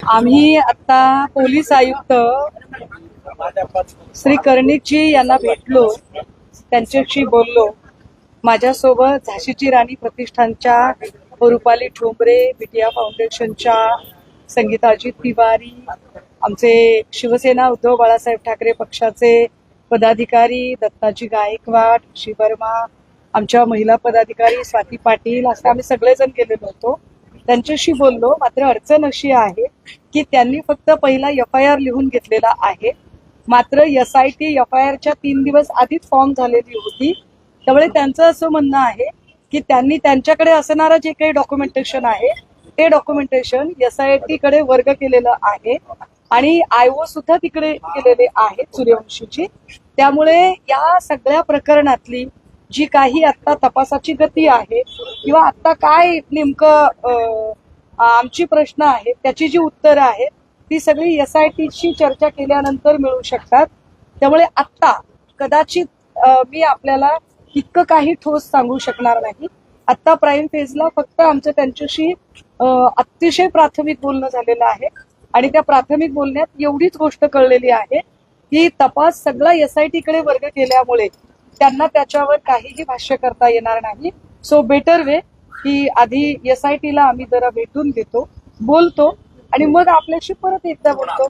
आम्ही आता पोलीस आयुक्त श्री कर्णिकजी यांना भेटलो, त्यांच्याशी बोललो. माझ्यासोबत झाशीची राणी प्रतिष्ठानच्या रुपाली ठोंबरे, बिटिया फाउंडेशनच्या संगीता अजित तिवारी, आमचे शिवसेना उद्धव बाळासाहेब ठाकरे पक्षाचे पदाधिकारी दत्ताजी गायकवाड, ऋषी वर्मा, आमच्या महिला पदाधिकारी स्वाती पाटील, असे आम्ही सगळेजण गेलेलो होतो. त्यांच्याशी बोललो. मात्र अडचण अशी आहे की त्यांनी फक्त पहिला FIR लिहून घेतलेला आहे. मात्र SIT FIRच्या 3 दिवस आधीच फॉर्म झालेली होती. त्यामुळे त्यांचं असं म्हणणं आहे की त्यांनी त्यांच्याकडे असणारं जे काही डॉक्युमेंटेशन आहे ते डॉक्युमेंटेशन SIT कडे वर्ग केलेलं आहे आणि IO सुद्धा तिकडे केलेले आहेत सूर्यवंशीची. त्यामुळे या सगळ्या प्रकरणातली जी काही आता तपासाची गती आहे किंवा आता काय नेमकं आमची प्रश्न आहे त्याची जी उत्तरं आहेत ती सगळी SITशी चर्चा केल्यानंतर मिळू शकतात. त्यामुळे आत्ता कदाचित मी आपल्याला इतकं काही ठोस सांगू शकणार नाही. आत्ता प्राईम फेजला फक्त आमचं त्यांच्याशी अतिशय प्राथमिक बोलणं झालेलं आहे आणि त्या प्राथमिक बोलण्यात एवढीच गोष्ट कळलेली आहे की तपास सगळा SIT कडे वर्ग केल्यामुळे त्यांना त्याच्यावर काहीही भाष्य करता येणार नाही. सो बेटर वे की आधी SITला आम्ही जरा भेटून घेतो, बोलतो आणि मग आपल्याशी परत एकदा बोलतो.